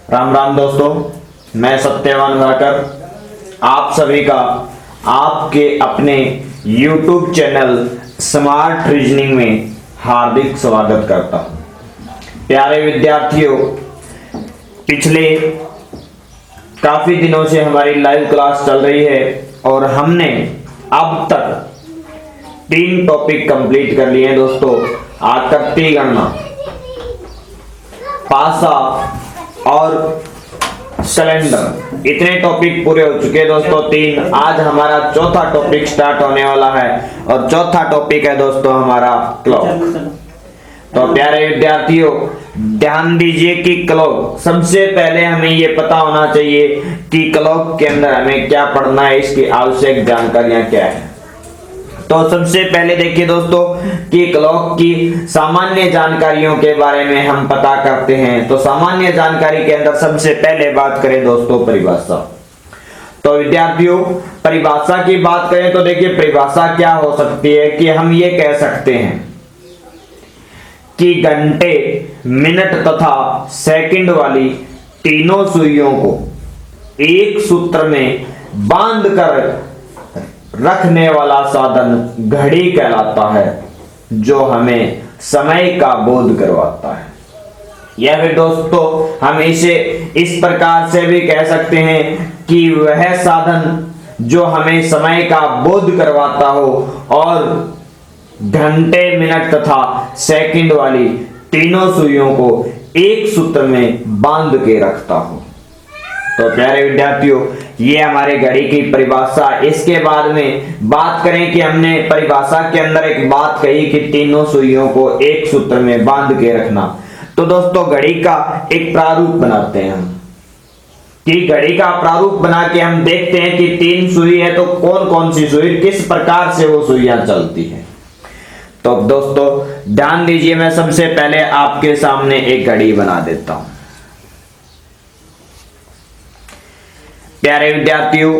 राम राम दोस्तों, मैं सत्यवान वाकर आप सभी का आपके अपने YouTube चैनल स्मार्ट रीजनिंग में हार्दिक स्वागत करता हूं। प्यारे विद्यार्थियों, पिछले काफी दिनों से हमारी लाइव क्लास चल रही है और हमने अब तक 3 टॉपिक कंप्लीट कर लिए हैं दोस्तों। आकृति गणना, पासा और सिलेंडर, इतने टॉपिक पूरे हो चुके हैं दोस्तों 3। आज हमारा चौथा टॉपिक स्टार्ट होने वाला है और चौथा टॉपिक है दोस्तों हमारा क्लॉक। तो प्यारे विद्यार्थियों, ध्यान दीजिए कि क्लॉक, सबसे पहले हमें ये पता होना चाहिए कि क्लॉक के अंदर हमें क्या पढ़ना है, इसकी आवश्यक जानकारियां क्या है। तो सबसे पहले देखिए दोस्तों कि क्लॉक की सामान्य जानकारियों के बारे में हम पता करते हैं। तो सामान्य जानकारी के अंदर सबसे पहले बात करें दोस्तों परिभाषा। तो विद्यार्थियों, परिभाषा की बात करें तो देखिए परिभाषा क्या हो सकती है कि हम ये कह सकते हैं कि घंटे, मिनट तथा सेकंड वाली तीनों सुइयों को एक सूत्र में बांधकर रखने वाला साधन घड़ी कहलाता है, जो हमें समय का बोध करवाता है। या फिर दोस्तों हम इसे इस प्रकार से भी कह सकते हैं कि वह साधन जो हमें समय का बोध करवाता हो और घंटे, मिनट तथा सेकंड वाली तीनों सुइयों को एक सूत्र में बांध के रखता हो। तो प्यारे विद्यार्थियों, ये हमारे घड़ी की परिभाषा। इसके बाद में बात करें कि हमने परिभाषा के अंदर एक बात कही कि तीनों सुइयों को एक सूत्र में बांध के रखना। तो दोस्तों घड़ी का एक प्रारूप बनाते हैं हम, कि घड़ी का प्रारूप बना के हम देखते हैं कि 3 सुई है तो कौन कौन सी सुई, किस प्रकार से वो सुइयां चलती है। तो दोस्तों ध्यान दीजिए, मैं सबसे पहले आपके सामने एक घड़ी बना देता हूं। प्यारे विद्यार्थियों,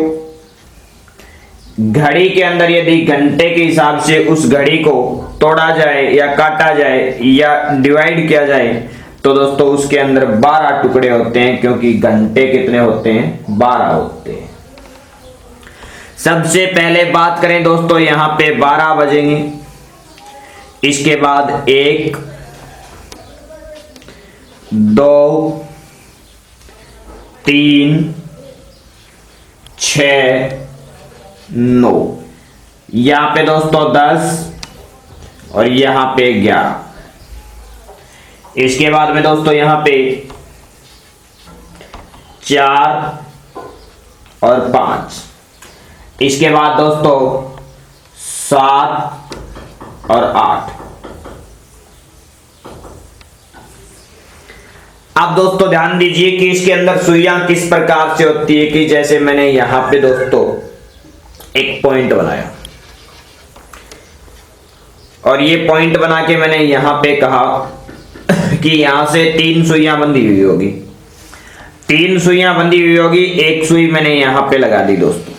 घड़ी के अंदर यदि घंटे के हिसाब से उस घड़ी को तोड़ा जाए या काटा जाए या डिवाइड किया जाए तो दोस्तों उसके अंदर 12 टुकड़े होते हैं, क्योंकि घंटे कितने होते हैं, 12 होते हैं। सबसे पहले बात करें दोस्तों, यहां पे 12 बजेंगे। इसके बाद 1, 2, 3, 6, 9, यहां पे दोस्तों 10 और यहां पे 11। इसके बाद में दोस्तों यहां पे 4 और 5। इसके बाद दोस्तों 7 और 8। अब दोस्तों ध्यान दीजिए कि इसके अंदर सुइयां किस प्रकार से होती है, कि जैसे मैंने यहां पे दोस्तों एक पॉइंट बनाया और ये पॉइंट बना के मैंने यहां पे कहा कि यहां से 3 सुइयां बंधी हुई होगी, 3 सुइयां बंधी हुई होगी। एक सुई मैंने यहां पे लगा दी दोस्तों।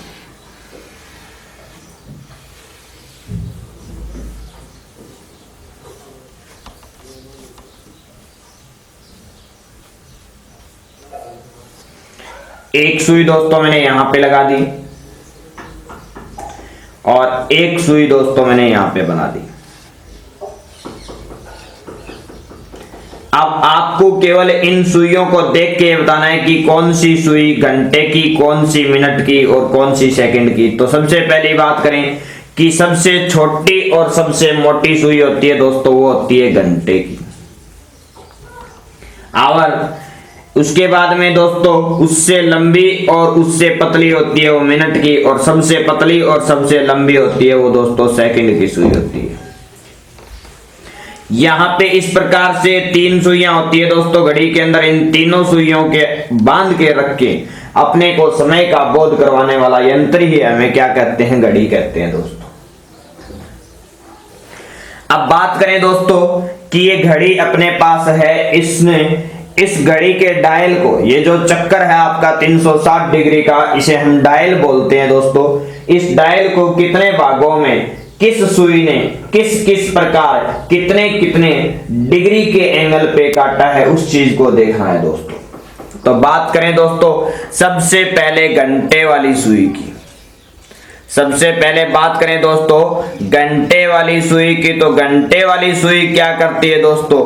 एक सुई दोस्तों मैंने यहां पे लगा दी और एक सुई दोस्तों मैंने यहां पे बना दी। अब आपको केवल इन सुइयों को देख के बताना है कि कौन सी सुई घंटे की, कौन सी मिनट की और कौन सी सेकंड की। तो सबसे पहली बात करें कि सबसे छोटी और सबसे मोटी सुई होती है दोस्तों, वो होती है घंटे की। और उसके बाद में दोस्तों उससे लंबी और उससे पतली होती है वो मिनट की, और सबसे पतली और सबसे लंबी होती है वो दोस्तों सेकंड की सुई होती है। यहां पे इस प्रकार से 3 सुइयां होती है दोस्तों घड़ी के अंदर। इन तीनों सुइयों के बांध के रख के अपने को समय का बोध करवाने वाला यंत्र ही हमें क्या कहते हैं, घड़ी कहते हैं दोस्तों। अब बात करें दोस्तों कि ये घड़ी अपने पास है, इसने इस घड़ी के डायल को, ये जो चक्कर है आपका 360 डिग्री का, इसे हम डायल बोलते हैं दोस्तों। इस डायल को कितने भागों में किस सुई ने किस किस प्रकार कितने कितने डिग्री के एंगल पे काटा है उस चीज को देखना है दोस्तों। तो बात करें दोस्तों सबसे पहले घंटे वाली सुई की। सबसे पहले बात करें दोस्तों घंटे वाली सुई की, तो घंटे वाली सुई क्या करती है दोस्तों,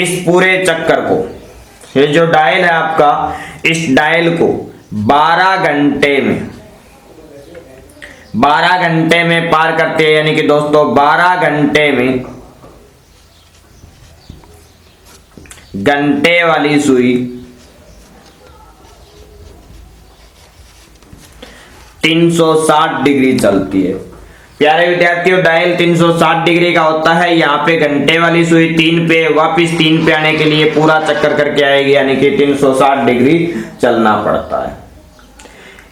इस पूरे चक्कर को, ये जो डायल है आपका, इस डायल को 12 घंटे में पार करती है। यानी कि दोस्तों 12 घंटे में घंटे वाली सुई 360 डिग्री चलती है। प्यारे विद्यार्थियों डायल 360 डिग्री का होता है। यहाँ पे घंटे वाली सुई 3 पे वापस 3 पे आने के लिए पूरा चक्कर करके आएगी, यानी कि 360 डिग्री चलना पड़ता है।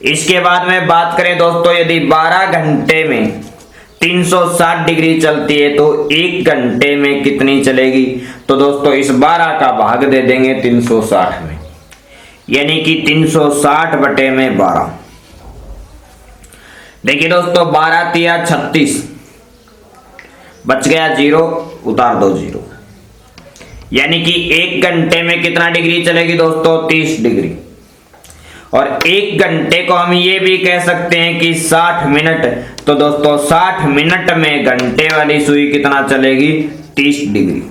इसके बाद में बात करें दोस्तों, यदि 12 घंटे में 360 डिग्री चलती है तो 1 घंटे में कितनी चलेगी, तो दोस्तों इस 12 का भाग दे देंगे 360 में, यानी कि 360 बटे में 12। देखिए दोस्तों 12 तिया 36, बच गया 0, उतार दो 0, यानी कि 1 घंटे में कितना डिग्री चलेगी दोस्तों, 30 डिग्री। और 1 घंटे को हम ये भी कह सकते हैं कि 60 मिनट। तो दोस्तों 60 मिनट में घंटे वाली सुई कितना चलेगी, 30 डिग्री।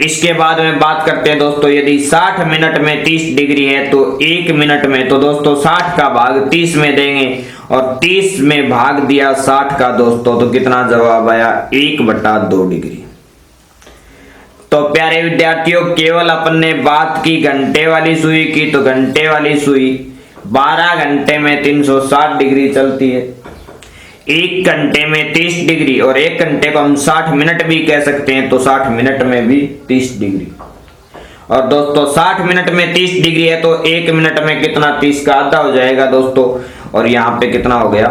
इसके बाद में बात करते हैं दोस्तों, यदि 60 मिनट में 30 डिग्री है तो 1 मिनट में, तो दोस्तों 60 का भाग 30 में देंगे और 30 में भाग दिया 60 का दोस्तों, तो कितना जवाब आया, 1/2 डिग्री। तो प्यारे विद्यार्थियों केवल अपन ने बात की घंटे वाली सुई की, तो घंटे वाली सुई 12 घंटे में 360 डिग्री चलती है, 1 घंटे में 30 डिग्री, और 1 घंटे को हम 60 मिनट भी कह सकते हैं, तो 60 मिनट में भी 30 डिग्री। और दोस्तों 60 मिनट में 30 डिग्री है तो 1 मिनट में कितना, 30 का आधा हो जाएगा दोस्तों, और यहाँ पे कितना हो गया,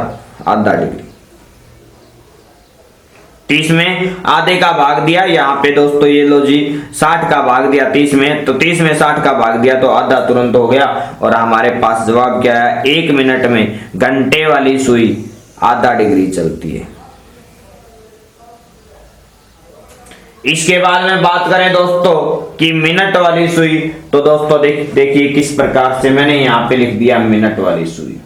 आधा डिग्री। 30 में आधे का भाग दिया, यहाँ पे दोस्तों ये लो जी 60 का भाग दिया 30 में, तो 30 में 60 का भाग दिया तो आधा तुरंत हो गया, और हमारे पास जवाब क्या है, 1 मिनट में घंटे वाली सुई आधा डिग्री चलती है। इसके बाद में बात करें दोस्तों कि मिनट वाली सुई, तो दोस्तों देखिए किस प्रकार से मैंने यहां पे लिख दिया मिनट वाली सुई।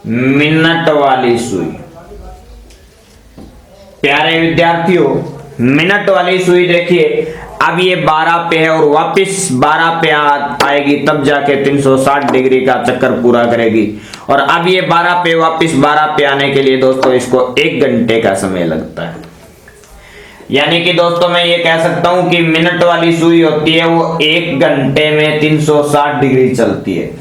मिनट वाली सुई, प्यारे विद्यार्थियों मिनट वाली सुई देखिए, अब ये 12 पे है और वापस 12 पे आएगी, तब जाके 360 डिग्री का चक्कर पूरा करेगी। और अब ये 12 पे वापस 12 पे आने के लिए दोस्तों इसको 1 घंटे का समय लगता है। यानी कि दोस्तों मैं ये कह सकता हूं कि मिनट वाली सुई होती है वो 1 घंटे में 360 डिग्री चलती है।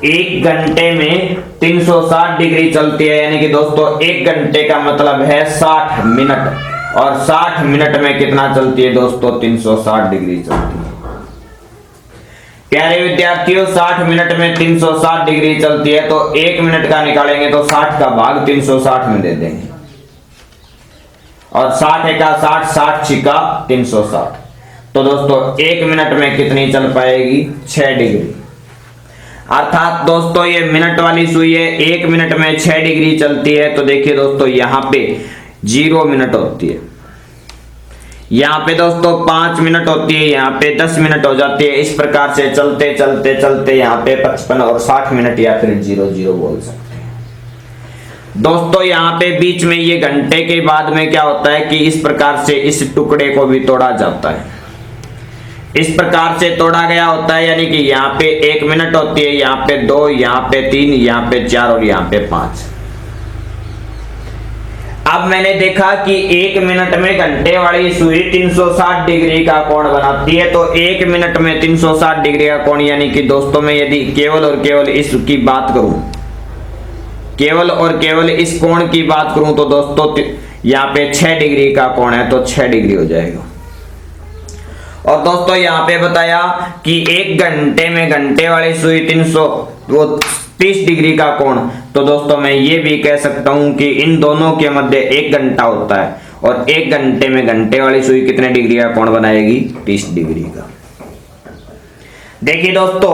1 घंटे में 360 डिग्री चलती है, यानी कि दोस्तों 1 घंटे का मतलब है 60 मिनट, और 60 मिनट में कितना चलती है दोस्तों, 360 डिग्री चलती है। प्यारे विद्यार्थियों 60 मिनट में 360 डिग्री चलती है, तो 1 मिनट का निकालेंगे तो 60 का भाग 360 में दे देंगे, और 60 का 60, 60 छिका 360, तो दोस्तों 1 मिनट में कितनी चल पाएगी, 6 डिग्री। अर्थात दोस्तों ये मिनट वाली सुई है, 1 मिनट में 6 डिग्री चलती है। तो देखिए दोस्तों यहाँ पे 0 मिनट होती है, यहाँ पे दोस्तों 5 मिनट होती है, यहाँ पे 10 मिनट हो जाती है। इस प्रकार से चलते चलते चलते यहाँ पे 55 और 60 मिनट या फिर 00 बोल सकते हैं। दोस्तों यहाँ पे बीच में ये घंटे के बाद में क्या होता है कि इस प्रकार से इस टुकड़े को भी तोड़ा जाता है, इस प्रकार से तोड़ा गया होता है। यानी कि यहाँ पे 1 मिनट होती है, यहाँ पे 2, यहाँ पे 3, यहाँ पे 4 और यहाँ पे 5। अब मैंने देखा कि 1 मिनट में घंटे वाली सुई 360 डिग्री का कोण बनाती है, तो 1 मिनट में 360 डिग्री का कोण, यानी कि दोस्तों मैं यदि केवल और केवल इसकी बात करूं, केवल और केवल इस कोण की बात करूं, तो दोस्तों यहाँ पे 6 डिग्री का कोण है, तो 6 डिग्री हो जाएगा। और दोस्तों यहाँ पे बताया कि 1 घंटे में घंटे वाली सुई 330 डिग्री का कोण, तो दोस्तों मैं ये भी कह सकता हूं कि इन दोनों के मध्य 1 घंटा होता है, और 1 घंटे में घंटे वाली सुई कितने डिग्री का कोण बनाएगी, 30 डिग्री का। देखिए दोस्तों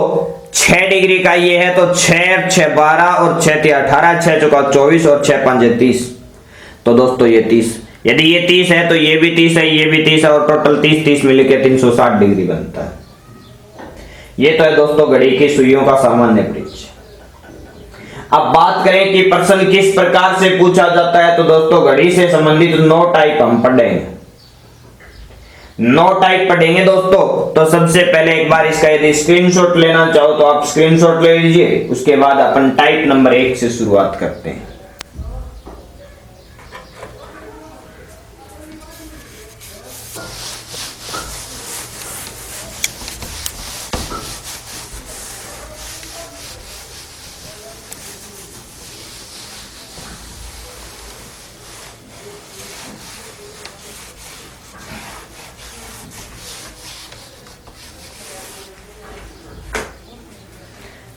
6 डिग्री का ये है तो 6 6 12 और 6 3 18, 6 चौका 24 और 6 5 30। तो दोस्तों ये 30, यदि ये 30 है तो ये भी 30 है, ये भी 30 है और टोटल 30 30 मिलकर 360 डिग्री बनता है। ये तो है दोस्तों घड़ी की सुइयों का सामान्य परिचय। अब बात करें कि प्रश्न किस प्रकार से पूछा जाता है, तो दोस्तों घड़ी से संबंधित 9 टाइप हम पढ़ेंगे। 9 टाइप पढ़ेंगे दोस्तों। तो सबसे पहले एक बार इसका यदि स्क्रीनशॉट लेना चाहो तो आप स्क्रीनशॉट ले लीजिए। उसके बाद अपन टाइप नंबर 1 से शुरुआत करते हैं।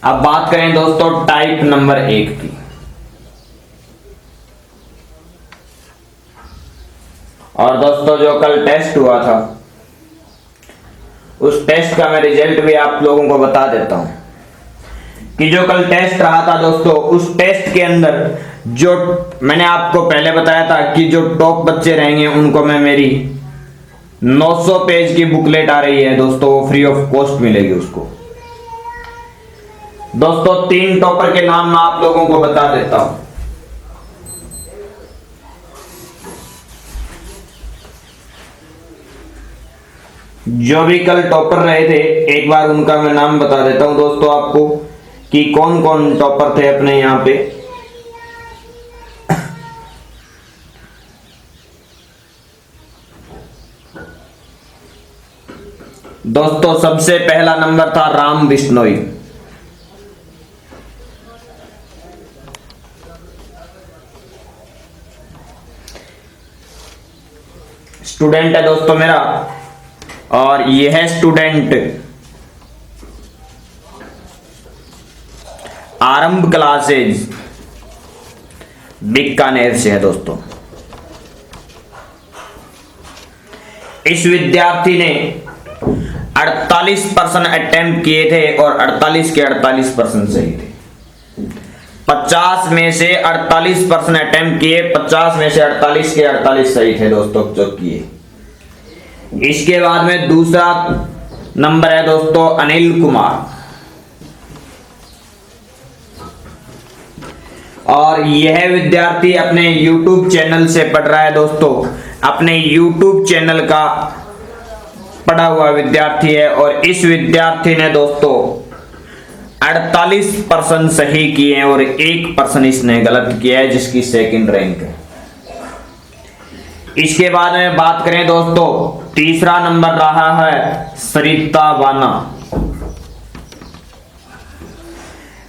अब बात करें दोस्तों टाइप नंबर 1 की। और दोस्तों जो कल टेस्ट हुआ था उस टेस्ट का मैं रिजल्ट भी आप लोगों को बता देता हूं कि जो कल टेस्ट रहा था दोस्तों, उस टेस्ट के अंदर जो मैंने आपको पहले बताया था कि जो टॉप बच्चे रहेंगे उनको मैं मेरी 900 पेज की बुकलेट आ रही है दोस्तों, वो फ्री ऑफ कॉस्ट मिलेगी उसको। दोस्तों 3 टॉपर के नाम मैं आप लोगों को बता देता हूं। जो भी कल टॉपर रहे थे एक बार उनका मैं नाम बता देता हूं दोस्तों आपको कि कौन कौन टॉपर थे अपने यहां पे। दोस्तों सबसे पहला नंबर था राम बिश्नोई। स्टूडेंट है दोस्तों मेरा, और यह है स्टूडेंट आरंभ क्लासेज बीकानेर से है दोस्तों। इस विद्यार्थी ने 48% अटेम्प्ट किए थे और 48 के 48% सही थे। 50 में से 48% अटेम्प्ट किए, 50 में से 48 के 48 सही थे दोस्तों जो किए। इसके बाद में दूसरा नंबर है दोस्तों अनिल कुमार, और यह विद्यार्थी अपने YouTube चैनल से पढ़ रहा है दोस्तों। अपने YouTube चैनल का पढ़ा हुआ विद्यार्थी है और इस विद्यार्थी ने दोस्तों 48% सही किए हैं और 1% इसने गलत किया है, जिसकी सेकंड रैंक है। इसके बाद में बात करें दोस्तों, तीसरा नंबर रहा है सरिता बाना।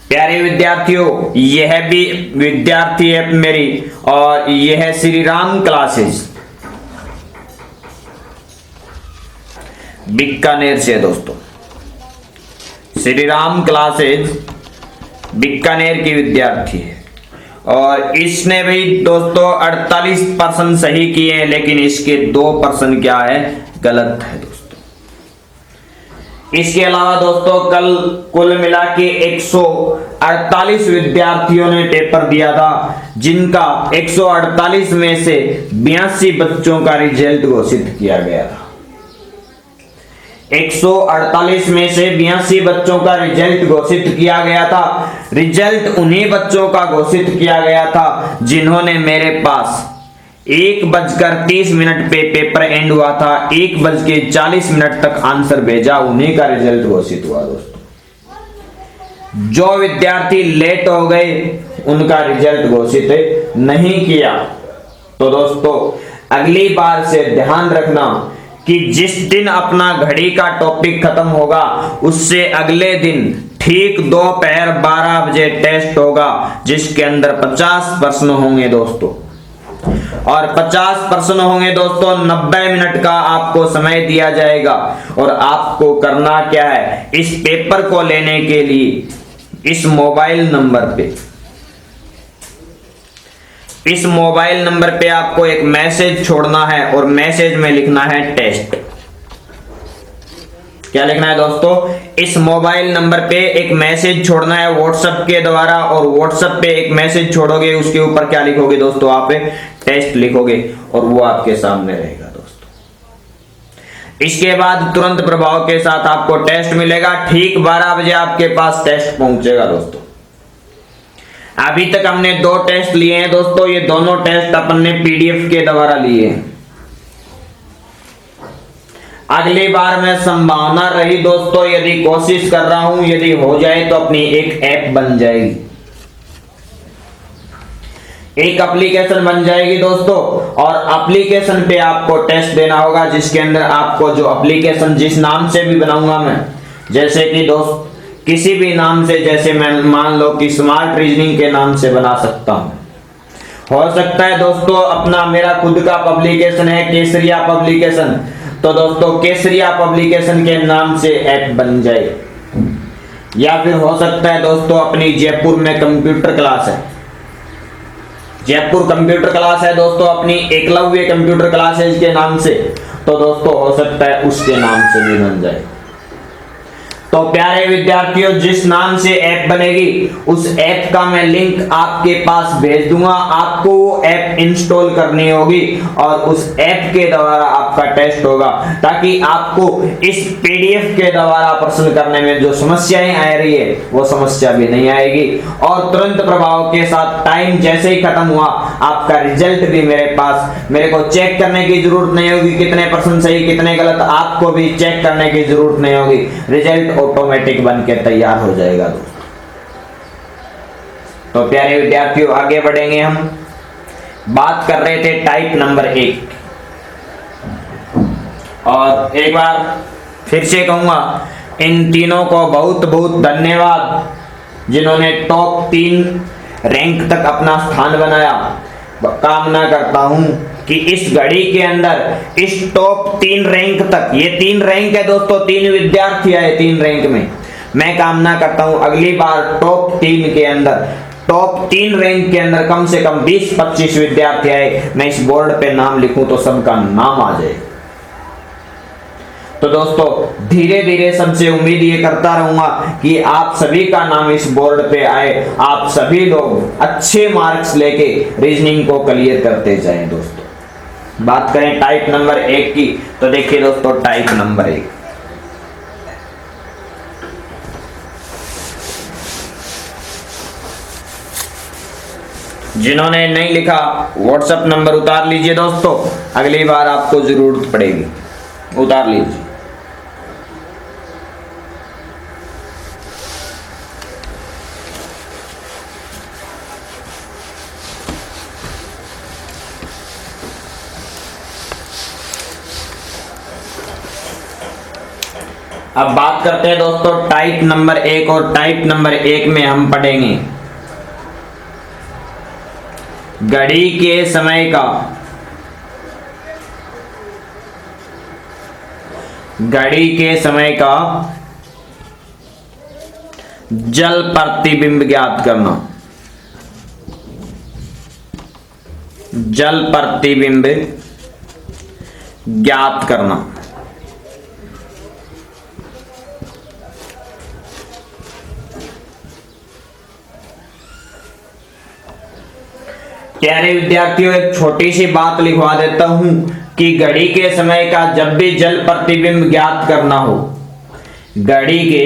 प्यारे विद्यार्थियों, यह भी विद्यार्थी है मेरी, और यह है श्री राम क्लासेस बीकानेर से दोस्तों। श्री राम क्लासेज बीकानेर की विद्यार्थी है और इसने भी दोस्तों 48% सही किए हैं, लेकिन इसके 2% क्या है, गलत है दोस्तों। इसके अलावा दोस्तों कल कुल मिला के 148 विद्यार्थियों ने पेपर दिया था, जिनका 148 में से 82 बच्चों का रिजल्ट घोषित किया गया था। 148 में से 82 बच्चों का रिजल्ट घोषित किया गया था। रिजल्ट उन्हीं बच्चों का घोषित किया गया था जिन्होंने मेरे पास 1:30 पे पेपर एंड हुआ था, 1:40 तक आंसर भेजा, उन्हीं का रिजल्ट घोषित हुआ दोस्तों। जो विद्यार्थी लेट हो गए उनका रिजल्ट घोषित नहीं किया। तो दोस्तों अगली बार से ध्यान रखना कि जिस दिन अपना घड़ी का टॉपिक खत्म होगा उससे अगले दिन ठीक दोपहर 12 बजे टेस्ट होगा, जिसके अंदर 50 प्रश्न होंगे दोस्तों। और 50 प्रश्न होंगे दोस्तों, 90 मिनट का आपको समय दिया जाएगा। और आपको करना क्या है, इस पेपर को लेने के लिए इस मोबाइल नंबर पे आपको एक मैसेज छोड़ना है और मैसेज में लिखना है टेस्ट। क्या लिखना है दोस्तों, इस मोबाइल नंबर पे एक मैसेज छोड़ना है व्हाट्सएप के द्वारा, और व्हाट्सएप पे एक मैसेज छोड़ोगे, उसके ऊपर क्या लिखोगे दोस्तों, आप टेस्ट लिखोगे और वो आपके सामने रहेगा दोस्तों। इसके बाद तुरंत प्रभाव के साथ आपको टेस्ट मिलेगा, ठीक 12 बजे आपके पास टेस्ट पहुंचेगा दोस्तों। अभी तक हमने 2 टेस्ट लिए हैं दोस्तों, ये दोनों टेस्ट अपन ने पीडीएफ के द्वारा लिए हैं। अगली बार में संभावना रही दोस्तों, यदि कोशिश कर रहा हूं, यदि हो जाए तो अपनी एक ऐप बन जाएगी, एक एप्लीकेशन बन जाएगी दोस्तों, और एप्लीकेशन पे आपको टेस्ट देना होगा, जिसके अंदर आपको जो एप्लीकेशन जिस नाम से भी बनाऊंगा मैं, जैसे कि दोस्त किसी भी नाम से, जैसे मैं मान लो कि स्मार्ट रीजनिंग के नाम से बना सकता हूं। हो सकता है दोस्तों अपना मेरा खुद का पब्लिकेशन है केसरिया पब्लिकेशन, तो दोस्तों केसरिया पब्लिकेशन के नाम से ऐप बन जाए, या फिर हो सकता है दोस्तों अपनी जयपुर में कंप्यूटर क्लास है, जयपुर कंप्यूटर क्लास है दोस्तों, अपनी एकलव्य कंप्यूटर क्लासेज के नाम से, तो दोस्तों हो सकता है उसके नाम से भी बन जाए। तो प्यारे विद्यार्थियों, जिस नाम से ऐप बनेगी उस ऐप का मैं लिंक आपके पास भेज दूंगा, आपको वो ऐप इंस्टॉल करनी होगी और उस ऐप के द्वारा आपका टेस्ट होगा, ताकि आपको इस पीडीएफ के द्वारा प्रश्न करने में जो समस्याएं आ रही है वो समस्या भी नहीं आएगी, और तुरंत प्रभाव के साथ टाइम जैसे ही खत्म हुआ आपका रिजल्ट भी मेरे पास, मेरे को चेक करने की जरूरत नहीं होगी कितने प्रश्न सही कितने गलत, आपको भी चेक करने की जरूरत नहीं होगी, रिजल्ट ऑटोमेटिक बन के तैयार हो जाएगा दोस्तों। तो प्यारे विद्यार्थियों, आगे बढ़ेंगे, हम बात कर रहे थे टाइप नंबर 1, और एक बार फिर से कहूंगा इन तीनों को बहुत बहुत धन्यवाद जिन्होंने टॉप 3 रैंक तक अपना स्थान बनाया। कामना करता हूं कि इस घड़ी के अंदर इस टॉप 3 रैंक तक, ये 3 रैंक है दोस्तों, 3 विद्यार्थी आए 3 रैंक में, मैं कामना करता हूं अगली बार टॉप 3 के अंदर, टॉप 3 रैंक के अंदर कम से कम 20-25 विद्यार्थी आए, मैं इस बोर्ड पे नाम लिखूं तो सबका नाम आ जाए। तो दोस्तों धीरे धीरे सबसे उम्मीद ये करता रहूंगा कि आप सभी का नाम इस बोर्ड पे आए, आप सभी लोग अच्छे मार्क्स लेके रीजनिंग को क्लियर करते जाएं दोस्तों। बात करें टाइप नंबर 1 की, तो देखिए दोस्तों टाइप नंबर 1, जिन्होंने नहीं लिखा व्हाट्सएप नंबर उतार लीजिए दोस्तों, अगली बार आपको जरूरत पड़ेगी, उतार लीजिए। अब बात करते हैं दोस्तों टाइप नंबर 1, और टाइप नंबर 1 में हम पढ़ेंगे घड़ी के समय का, घड़ी के समय का जल प्रतिबिंब ज्ञात करना, जल प्रतिबिंब ज्ञात करना। प्यारे विद्यार्थियों, एक छोटी सी बात लिखवा देता हूं कि घड़ी के समय का जब भी जल प्रतिबिंब ज्ञात करना हो, घड़ी के,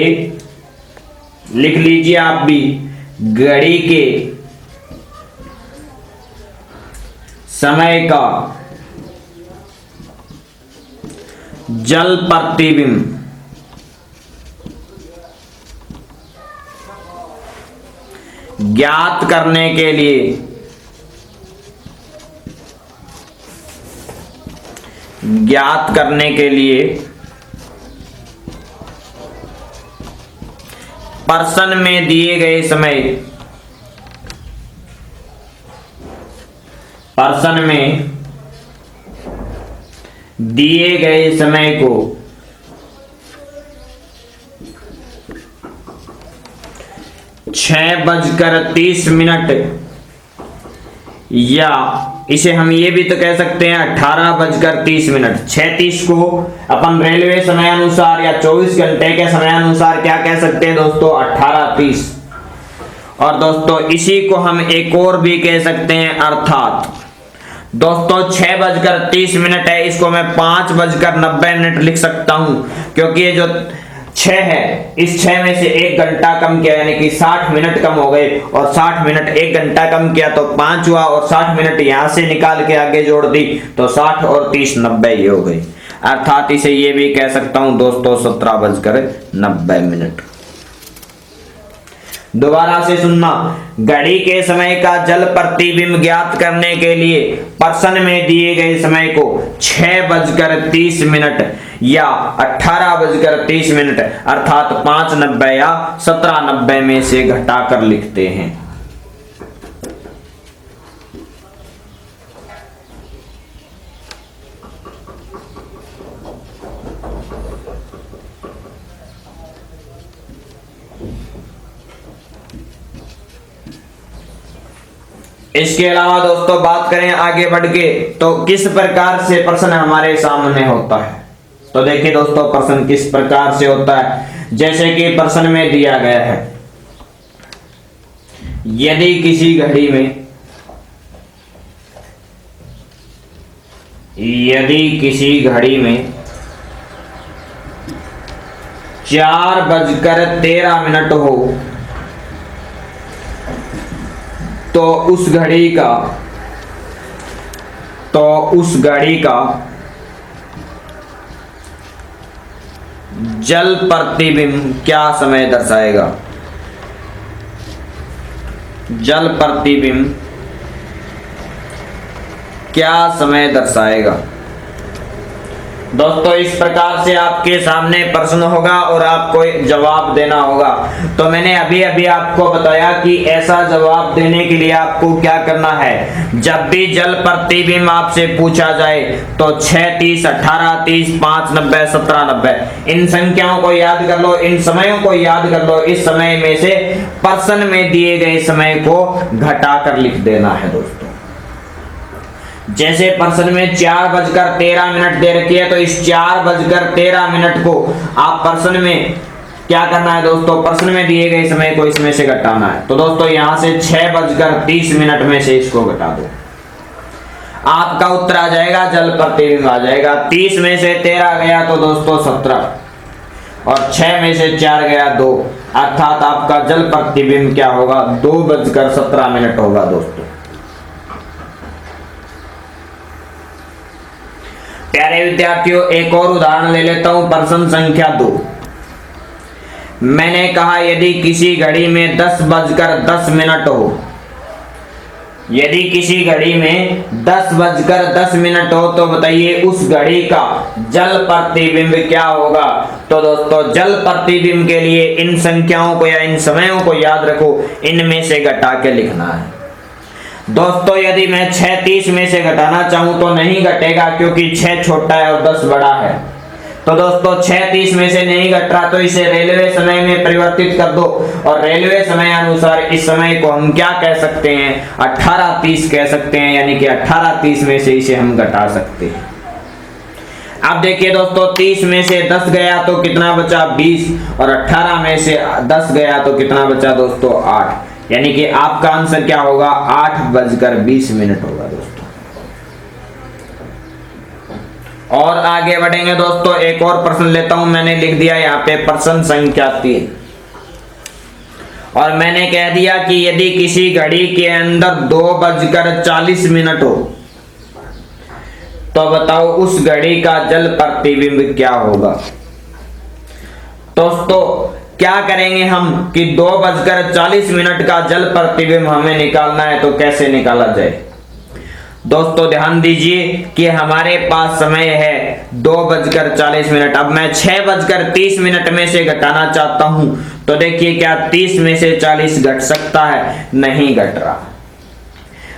लिख लीजिए आप भी, घड़ी के समय का जल प्रतिबिंब ज्ञात करने के लिए प्रश्न में दिए गए समय, प्रश्न में दिए गए समय को 6:30 या इसे हम ये भी तो कह सकते हैं 18:30। 6:30 को अपन रेलवे समय अनुसार या 24 घंटे के समय अनुसार क्या कह सकते हैं दोस्तों, 18:30। और दोस्तों इसी को हम एक और भी कह सकते हैं, अर्थात दोस्तों 6:30 है, इसको मैं 5:90 लिख सकता हूं, क्योंकि ये जो 6 है, इस 6 में से 1 घंटा कम किया, यानी कि 60 मिनट कम हो गए, और 60 मिनट 1 घंटा कम किया तो 5 हुआ, और 60 मिनट यहां से निकाल के आगे जोड़ दी तो 60 और 30 90 ये हो गई। अर्थात इसे ये भी कह सकता हूं दोस्तों 17:90। दोबारा से सुनना, घड़ी के समय का जल प्रतिबिंब ज्ञात करने के लिए प्रश्न में दिए गए समय को 6:30 या 18:30 अर्थात 5:90 या 17:90 में से घटाकर लिखते हैं। इसके अलावा दोस्तों बात करें आगे बढ़ के, तो किस प्रकार से प्रश्न हमारे सामने होता है, तो देखिए दोस्तों प्रश्न किस प्रकार से होता है। जैसे कि प्रश्न में दिया गया है, यदि किसी घड़ी में 4:13 हो तो उस घड़ी का जल प्रतिबिंब क्या समय दर्शाएगा। जल प्रतिबिंब क्या समय दर्शाएगा। दोस्तों इस प्रकार से आपके सामने प्रश्न होगा और आपको जवाब देना होगा। तो मैंने अभी अभी आपको बताया कि ऐसा जवाब देने के लिए आपको क्या करना है। जब भी जल प्रतिबिंब आपसे पूछा जाए तो 6:30, 18:30, 5:90, 17:90 इन संख्याओं को याद कर लो, इन समयों को याद कर लो। इस समय में से प्रश्न में दिए गए समय को घटाकर लिख देना है दोस्तों। जैसे प्रश्न में 4:13 दे रखी है, तो इस 4:13 को आप प्रश्न में क्या करना है दोस्तों, प्रश्न में दिए गए समय को इसमें से घटाना है। तो दोस्तों यहां से 6:30 में से इसको घटा दो, आपका उत्तर आ जाएगा, जल प्रतिबिंब आ जाएगा। 30 में से 13 गया तो दोस्तों 17, और 6 में से 4 गया 2, अर्थात आपका जल प्रतिबिंब क्या होगा, 2:17 होगा दोस्तों। प्यारे विद्यार्थियों एक और उदाहरण ले लेता हूं, प्रश्न संख्या 2। मैंने कहा यदि किसी घड़ी में 10:10 हो, यदि किसी घड़ी में 10:10 हो तो बताइए उस घड़ी का जल प्रतिबिंब क्या होगा। तो दोस्तों जल प्रतिबिंब के लिए इन संख्याओं को या इन समयों को याद रखो, इनमें से घटा के लिखना है। दोस्तों यदि मैं 6:30 में से घटाना चाहूं तो नहीं घटेगा, क्योंकि 6 छोटा है और 10 बड़ा है। तो दोस्तों 6:30 में से नहीं घट रहा, तो इसे रेलवे समय में परिवर्तित कर दो, और रेलवे समय अनुसार इस समय को हम क्या कह सकते हैं, 18:30 कह सकते हैं, यानी कि 18:30 में से इसे हम घटा सकते हैं। अब देखिए दोस्तों 30 में से 10 गया तो कितना बचा, 20, और 18 में से 10 गया तो कितना बचा दोस्तों, 8, यानी कि आपका आंसर क्या होगा, 8:20 होगा दोस्तों। और आगे बढ़ेंगे दोस्तों, एक और प्रश्न लेता हूं, मैंने लिख दिया यहाँ पे प्रश्न संख्या 3, और मैंने कह दिया कि यदि किसी घड़ी के अंदर 2:40 हो तो बताओ उस घड़ी का जल प्रतिबिंब क्या होगा। दोस्तों क्या करेंगे हम कि 2:40 का जल प्रतिबिंब हमें निकालना है, तो कैसे निकाला जाए। दोस्तों ध्यान दीजिए कि हमारे पास समय है 2:40। अब मैं 6:30 में से घटाना चाहता हूं, तो देखिए क्या 30 में से 40 घट सकता है, नहीं घट रहा।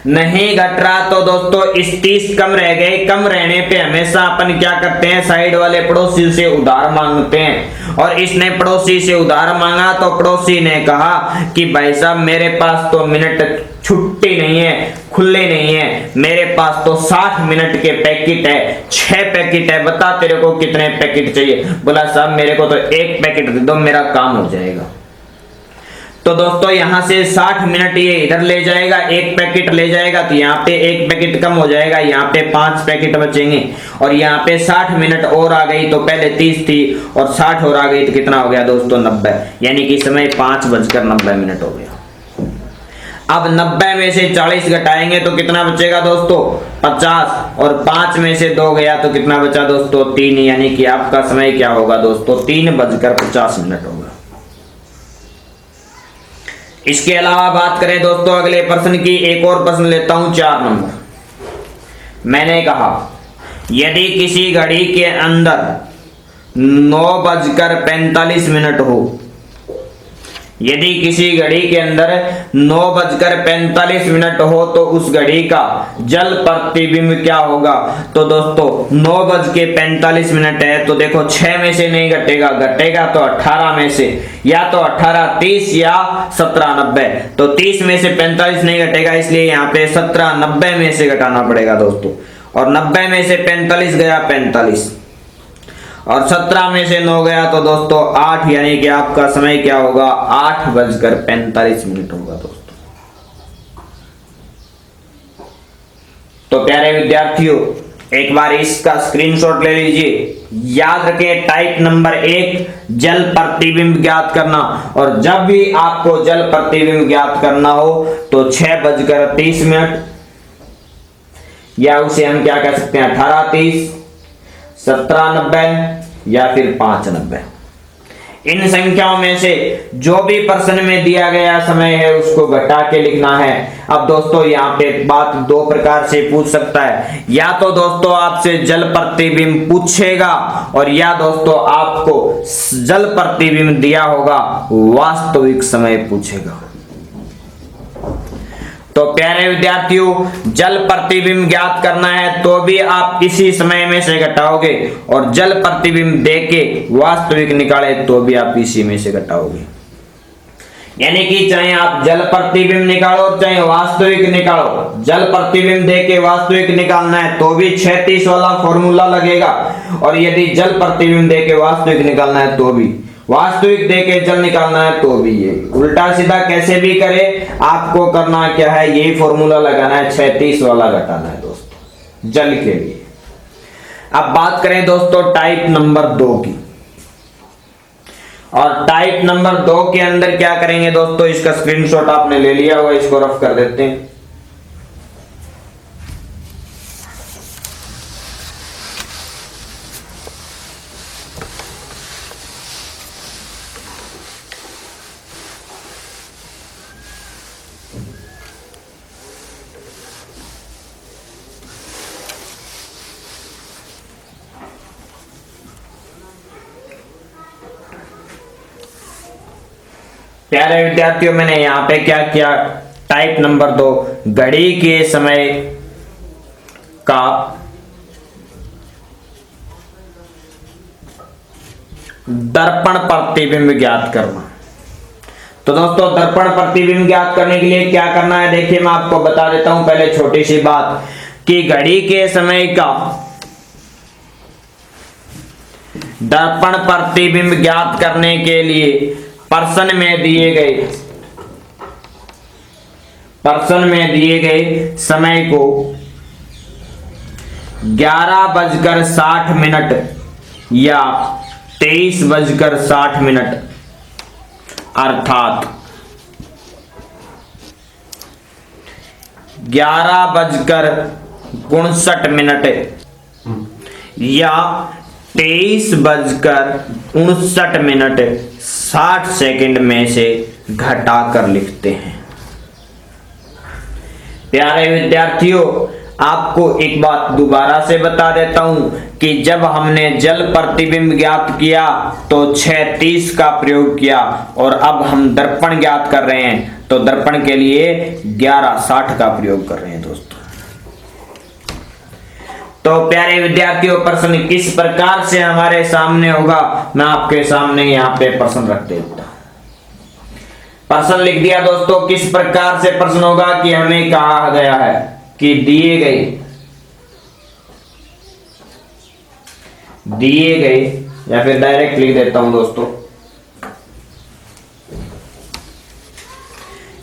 नहीं घट रहा तो दोस्तों इस 30 कम रह गए। कम रहने पे हमेशा अपन क्या करते हैं, साइड वाले पड़ोसी से उधार मांगते हैं। और इसने पड़ोसी से उधार मांगा तो पड़ोसी ने कहा कि भाई साहब मेरे पास तो मिनट छुट्टी नहीं है, खुले नहीं है, मेरे पास तो 60 मिनट के पैकेट है, 6 पैकेट है, बता तेरे को कितने पैकेट चाहिए। बोला साहब मेरे को तो 1 पैकेट दे दो, मेरा काम हो जाएगा। तो दोस्तों यहां से 60 मिनट ये इधर ले जाएगा, 1 पैकेट ले जाएगा, तो यहाँ पे 1 पैकेट कम हो जाएगा, यहाँ पे 5 पैकेट बचेंगे। और यहाँ पे 60 मिनट और आ गई, तो पहले 30 थी और 60 और आ गई तो कितना हो गया दोस्तों 90, यानी कि समय 5:90 हो गया। अब 90 में से 40 घटाएंगे तो कितना बचेगा दोस्तों 50, और 5 में से 2 गया तो कितना बचा दोस्तों 3, यानी कि आपका समय क्या होगा दोस्तों 3:50 होगा। इसके अलावा बात करें दोस्तों अगले प्रश्न की, एक और प्रश्न लेता हूं 4 नंबर। मैंने कहा यदि किसी घड़ी के अंदर 9:45 हो, यदि किसी घड़ी के अंदर 9:45 हो तो उस घड़ी का जल प्रतिबिंब क्या होगा। तो दोस्तों 9:45 है, तो देखो 6 में से नहीं घटेगा, घटेगा तो 18 में से, या तो 18 30 या 17 90। तो 30 में से 45 नहीं घटेगा, इसलिए यहाँ पे 17 90 में से घटाना पड़ेगा दोस्तों। और 90 में से 45 गया 45, और 17 में से 9 गया तो दोस्तों 8, यानी कि आपका समय क्या होगा 8:45 होगा दोस्तों। तो प्यारे विद्यार्थियों एक बार इसका स्क्रीनशॉट ले लीजिए। याद रखें टाइप नंबर 1 जल प्रतिबिंब ज्ञात करना, और जब भी आपको जल प्रतिबिंब ज्ञात करना हो तो 6:30 या उसे हम क्या कह सकते हैं 18:30, 17:90 या फिर 5:90। इन संख्याओं में से जो भी प्रश्न में दिया गया समय है उसको घटा के लिखना है। अब दोस्तों यहाँ पे बात 2 प्रकार से पूछ सकता है, या तो दोस्तों आपसे जल प्रतिबिंब पूछेगा, और या दोस्तों आपको जल प्रतिबिंब दिया होगा वास्तविक समय पूछेगा। तो प्यारे विद्यार्थियों जल प्रतिबिंब ज्ञात करना है तो भी आप इसी समय में से घटाओगे, और जल प्रतिबिंब देके वास्तविक निकाले तो भी आप इसी में से घटाओगे। यानी कि चाहे आप जल प्रतिबिंब निकालो चाहे वास्तविक निकालो, जल प्रतिबिंब देके वास्तविक निकालना है तो भी 36 वाला फॉर्मूला लगेगा, और यदि जल प्रतिबिंब देके वास्तविक निकालना है तो भी, वास्तविक देके जल निकालना है तो भी, ये उल्टा सीधा कैसे भी करे आपको करना क्या है, यही फॉर्मूला लगाना है, 36 वाला घटाना है दोस्तों जल के लिए। अब बात करें दोस्तों टाइप नंबर 2 की, और टाइप नंबर 2 के अंदर क्या करेंगे दोस्तों, इसका स्क्रीनशॉट आपने ले लिया होगा, इसको रफ कर देते हैं। प्यारे विद्यार्थियों मैंने यहाँ पे क्या किया, टाइप नंबर 2 घड़ी के समय का दर्पण प्रतिबिंब ज्ञात करना। तो दोस्तों दर्पण प्रतिबिंब ज्ञात करने के लिए क्या करना है, देखिए मैं आपको बता देता हूं पहले छोटी सी बात, कि घड़ी के समय का दर्पण प्रतिबिंब ज्ञात करने के लिए प्रश्न में दिए गए समय को 11:60 या 23:60 अर्थात 11:59 या 23:59 60 सेकंड में से घटाकर लिखते हैं। प्यारे विद्यार्थियों आपको एक बात दोबारा से बता देता हूं कि जब हमने जल प्रतिबिंब ज्ञात किया तो 36 का प्रयोग किया, और अब हम दर्पण ज्ञात कर रहे हैं तो दर्पण के लिए 1160 का प्रयोग कर रहे हैं दोस्तों। तो प्यारे विद्यार्थियों, प्रश्न किस प्रकार से हमारे सामने होगा, मैं आपके सामने यहाँ पे प्रश्न रख देता हूं। प्रश्न लिख दिया दोस्तों। किस प्रकार से प्रश्न होगा कि हमें कहा गया है कि दिए गए या फिर डायरेक्ट लिख देता हूं दोस्तों,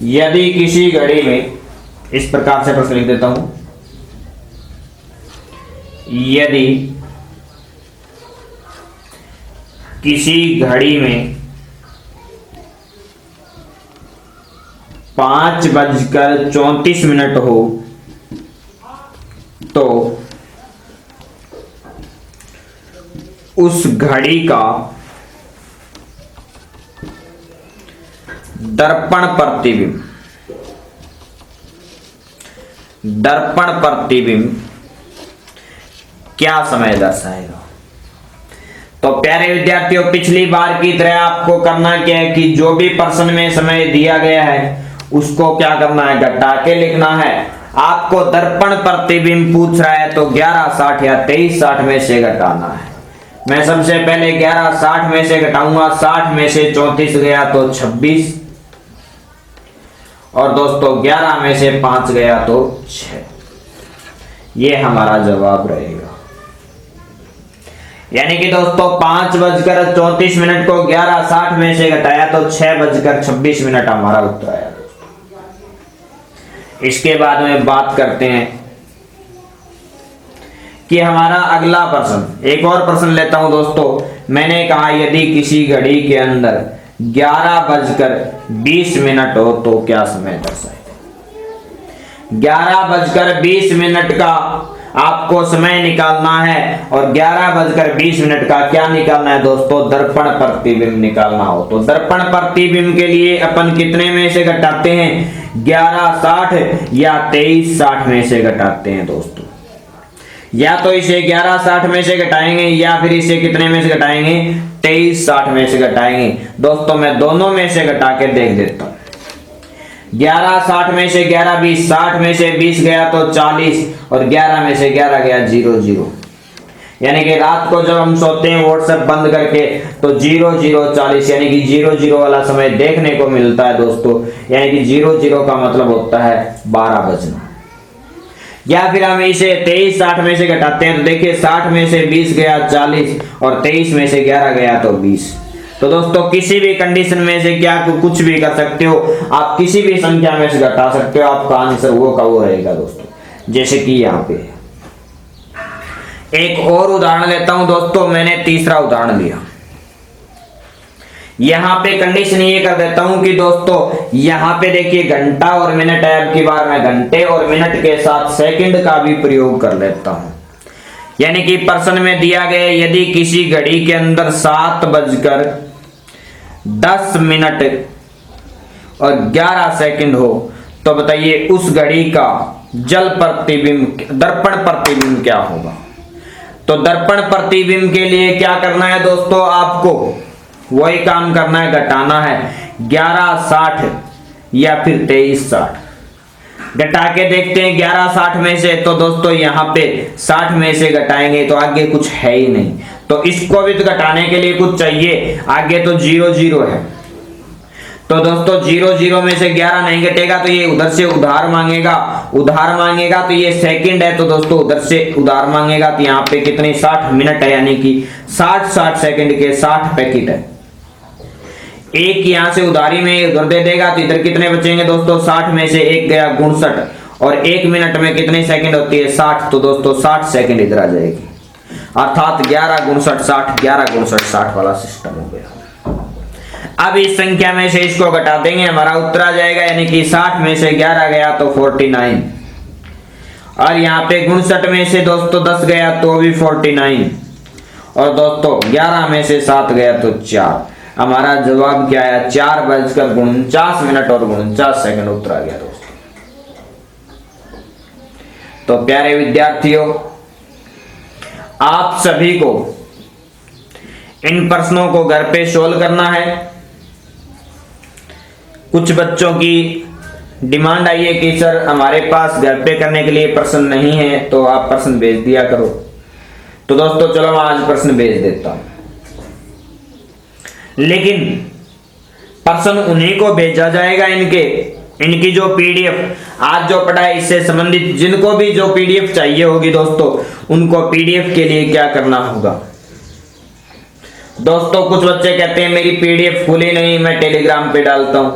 यदि किसी घड़ी में, इस प्रकार से प्रश्न लिख देता हूं, यदि किसी घड़ी में 5:34 हो तो उस घड़ी का दर्पण प्रतिबिंब क्या समय दर्शाएगा। तो प्यारे विद्यार्थियों, पिछली बार की तरह आपको करना क्या है कि जो भी प्रश्न में समय दिया गया है उसको क्या करना है, घटा के लिखना है। आपको दर्पण प्रतिबिंब पूछ रहा है तो 1160 या 2360 में से घटाना है। मैं सबसे पहले 1160 में से घटाऊंगा, 60 में से 34 गया तो 26, और दोस्तों 11 में से 5 गया तो 6। ये हमारा जवाब रहेगा। यानी कि दोस्तों 5:34 को 11:60 में से घटाया तो 6:26 हमारा उत्तर आया। इसके बाद में बात करते हैं कि हमारा अगला प्रश्न, एक और प्रश्न लेता हूं दोस्तों। मैंने कहा यदि किसी घड़ी के अंदर 11:20 हो तो क्या समय दर्शाएगा। 11:20 का आपको समय निकालना है और 11:20 का क्या निकालना है दोस्तों, दर्पण प्रतिबिंब निकालना हो। तो दर्पण प्रतिबिंब के लिए अपन कितने में से घटाते हैं, 1160 या 2360 में से घटाते हैं दोस्तों। या तो इसे 1160 में से घटाएंगे या फिर इसे कितने में से घटाएंगे, 2360 में से घटाएंगे। दोस्तों मैं दोनों में से घटा के देख देता हूं। 1160 में से 11 20, 60 में से 20 गया तो 40, और 11 में से 11 गया 00। यानी कि रात को जब हम सोते हैं व्हाट्सएप बंद करके तो 0040 यानी कि 00 वाला समय देखने को मिलता है दोस्तों। यानी कि 00 का मतलब होता है 12 बजना। या फिर हम इसे 2360 में से घटाते हैं तो देखिए 60 में से 20 गया 40, और 23 में से 11 गया तो 20। तो दोस्तों किसी भी कंडीशन में से क्या कुछ भी कर सकते हो, आप किसी भी संख्या में से घटा सकते हो, आपका आंसर वो का वो रहेगा दोस्तों। जैसे कि यहाँ पे एक और उदाहरण लेता हूं दोस्तों। मैंने तीसरा उदाहरण लिया। यहां पे कंडीशन ये कर देता हूं कि दोस्तों यहां पे देखिए घंटा और मिनट है, अब की बार मैं घंटे और मिनट के साथ सेकंड का भी प्रयोग कर लेता हूं। यानी कि प्रश्न में दिया गया यदि किसी घड़ी के अंदर 7:10 और 11 हो तो बताइए उस घड़ी का दर्पण प्रतिबिंब क्या होगा। तो दर्पण प्रतिबिंब के लिए क्या करना है दोस्तों, आपको वही काम करना है, घटाना है 1160 या फिर 2360। घटा के देखते हैं 1160 में से, तो दोस्तों यहाँ पे 60 में से घटाएंगे तो आगे कुछ है ही नहीं, तो इसको भी तो घटाने के लिए कुछ चाहिए। आगे तो 00 है, तो दोस्तों 00 में से 11 नहीं घटेगा तो ये उधर से उधार मांगेगा तो ये सेकंड है, तो दोस्तों उधर से उधार मांगेगा तो यहाँ पे कितने 60 मिनट है, यानी कि 60 सेकंड के 60 पैकेट है। एक यहां से उधारी में उधर दे देगा तो इधर कितने बचेंगे दोस्तों, 60 में से एक गया 59, और एक मिनट में कितने सेकंड होती है 60, तो दोस्तों 60 सेकंड इधर आ जाएगी। अर्थात 11 59 60, 11 59 60 वाला सिस्टम हो गया। अब इस संख्या में से इसको घटा देंगे, हमारा उत्तर आ जाएगा। यानी कि 60 में से 11 गया तो 49, और यहाँ पे 59 में से दोस्तों 10 गया तो भी 49, और दोस्तों 11 में से 7 गया तो 4। हमारा जवाब क्या आया, 4:49 और 49 सेकंड उत्तर आ गया दोस्तों। तो प्यारे विद्यार्थियों, आप सभी को इन प्रश्नों को घर पे सोल्व करना है। कुछ बच्चों की डिमांड आई है कि सर हमारे पास घर पे करने के लिए प्रश्न नहीं है, तो आप प्रश्न भेज दिया करो। तो दोस्तों चलो मैं आज प्रश्न भेज देता हूं, लेकिन प्रश्न उन्हीं को भेजा जाएगा इनकी जो पीडीएफ आज जो पढ़ा है इससे संबंधित जिनको भी जो पीडीएफ चाहिए होगी दोस्तों, उनको पीडीएफ के लिए क्या करना होगा दोस्तों। कुछ बच्चे कहते हैं मेरी पीडीएफ खुली नहीं, मैं टेलीग्राम पे डालता हूं।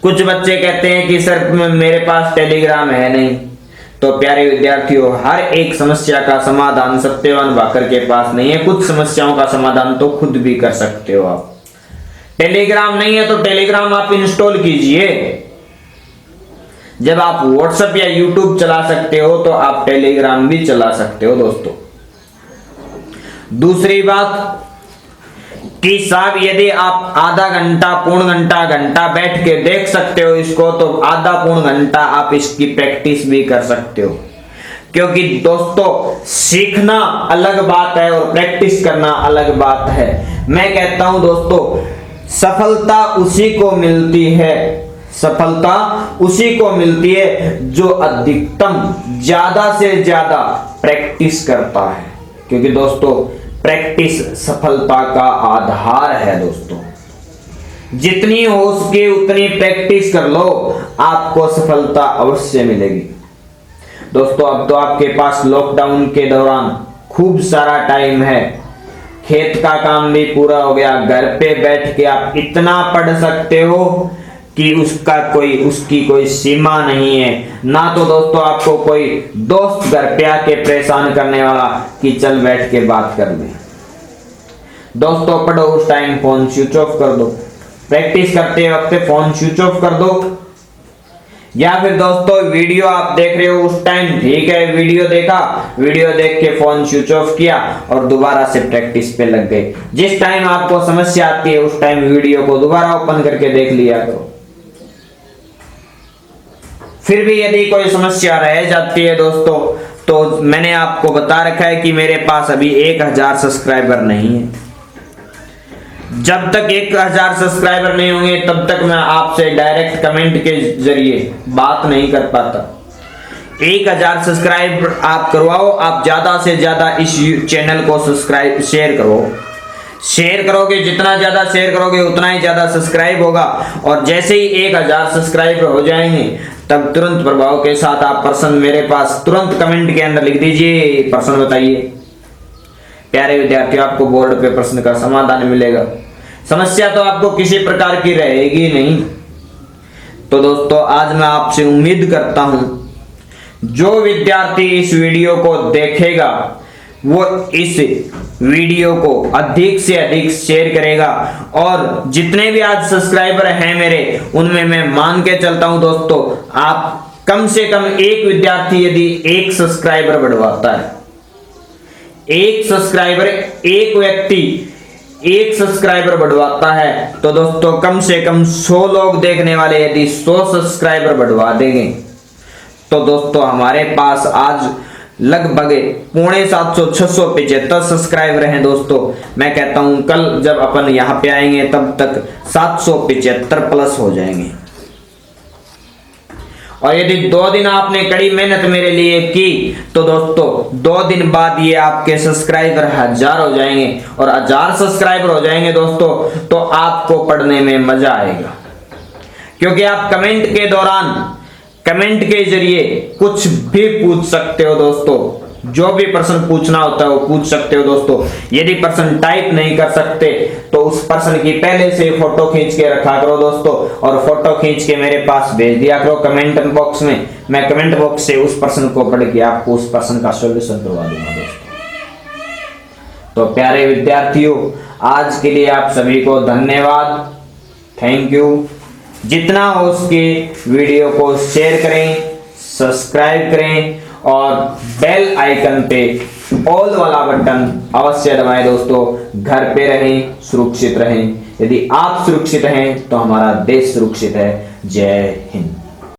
कुछ बच्चे कहते हैं कि सर मेरे पास टेलीग्राम है नहीं। तो प्यारे विद्यार्थियों, हर एक समस्या का समाधान सत्यवान भाकर के पास नहीं है। कुछ समस्याओं का समाधान तो खुद भी कर सकते हो आप। टेलीग्राम नहीं है तो टेलीग्राम आप इंस्टॉल कीजिए। जब आप व्हाट्सएप या यूट्यूब चला सकते हो तो आप टेलीग्राम भी चला सकते हो दोस्तों। दूसरी बात कि साहब यदि आप आधा घंटा पौन घंटा बैठ के देख सकते हो इसको, तो आधा पौन घंटा आप इसकी प्रैक्टिस भी कर सकते हो। क्योंकि दोस्तों सीखना अलग बात है और प्रैक्टिस करना अलग बात है। मैं कहता हूं दोस्तों, सफलता उसी को मिलती है, सफलता उसी को मिलती है जो अधिकतम ज्यादा से ज्यादा प्रैक्टिस करता है। क्योंकि दोस्तों प्रैक्टिस सफलता का आधार है दोस्तों। जितनी हो सके उतनी प्रैक्टिस कर लो, आपको सफलता अवश्य मिलेगी दोस्तों। अब तो आपके पास लॉकडाउन के दौरान खूब सारा टाइम है, खेत का काम भी पूरा हो गया, घर पे बैठ के आप इतना पढ़ सकते हो कि उसकी कोई सीमा नहीं है। ना तो दोस्तों आपको कोई दोस्त घर पे आके परेशान करने वाला कि चल बैठ के बात कर ले। दोस्तों पढ़ो उस टाइम फोन स्विच ऑफ कर दो, प्रैक्टिस करते वक्त फोन स्विच ऑफ कर दो। या फिर दोस्तों वीडियो आप देख रहे हो उस टाइम ठीक है, वीडियो देखा, वीडियो देख के फोन स्विच ऑफ किया और दोबारा से प्रैक्टिस पे लग गए। जिस टाइम आपको समस्या आती है उस टाइम वीडियो को दोबारा ओपन करके देख लिया करो। फिर भी यदि कोई समस्या रह जाती है दोस्तों, तो मैंने आपको बता रखा है कि मेरे पास अभी 1000 सब्सक्राइबर नहीं है। जब तक 1000 सब्सक्राइबर नहीं होंगे तब तक मैं आपसे डायरेक्ट कमेंट के जरिए बात नहीं कर पाता। 1000 सब्सक्राइब आप करवाओ, आप ज्यादा से ज्यादा इस चैनल को सब्सक्राइब शेयर करो। शेयर करोगे, जितना ज्यादा शेयर करोगे उतना ही ज्यादा सब्सक्राइब होगा। और जैसे ही 1000 सब्सक्राइबर हो जाएंगे तब तुरंत प्रभाव के साथ आप प्रश्न मेरे पास तुरंत कमेंट के अंदर लिख दीजिए, प्रश्न बताइए। प्यारे विद्यार्थियों, आपको बोर्ड पे प्रश्न का समाधान मिलेगा। समस्या तो आपको किसी प्रकार की रहेगी नहीं। तो दोस्तों आज मैं आपसे उम्मीद करता हूं जो विद्यार्थी इस वीडियो को देखेगा वो इस वीडियो को अधिक से अधिक शेयर करेगा। और जितने भी आज सब्सक्राइबर हैं मेरे, उनमें मैं मान के चलता हूं दोस्तों, आप कम से कम एक विद्यार्थी यदि 1 सब्सक्राइबर बढ़वाता है, 1 सब्सक्राइबर, एक व्यक्ति 1 सब्सक्राइबर बढ़वाता है, तो दोस्तों कम से कम 100 लोग देखने वाले यदि 100 सब्सक्राइबर बढ़वा देंगे तो दोस्तों हमारे पास आज लगभग 750-675 सब्सक्राइबर हैं दोस्तों। मैं कहता हूं कल जब अपन यहां पे आएंगे तब तक 775 प्लस हो जाएंगे। और यदि 2 दिन आपने कड़ी मेहनत मेरे लिए की तो दोस्तों 2 दिन बाद ये आपके सब्सक्राइबर 1000 हो जाएंगे। और 1000 सब्सक्राइबर हो जाएंगे दोस्तों तो आपको पढ़ने में मजा आएगा। क्योंकि आप कमेंट के दौरान, कमेंट के जरिए कुछ भी पूछ सकते हो दोस्तों। जो भी प्रश्न पूछना होता है वो पूछ सकते हो दोस्तों। यदि प्रश्न टाइप नहीं कर सकते तो उस प्रश्न की पहले से फोटो खींच के रखा करो दोस्तों, और फोटो खींच के मेरे पास भेज दिया करो कमेंट बॉक्स में। मैं कमेंट बॉक्स से उस प्रश्न को पढ़ के आपको उस प्रश्न का सॉल्यूशन करवा दूंगा दोस्तों। तो प्यारे विद्यार्थियों, आज के लिए आप सभी को धन्यवाद, थैंक यू। जितना हो सके वीडियो को शेयर करें, सब्सक्राइब करें और बेल आइकन पे ऑल वाला बटन अवश्य दबाएं दोस्तों। घर पे रहें, सुरक्षित रहें। यदि आप सुरक्षित हैं तो हमारा देश सुरक्षित है। जय हिंद।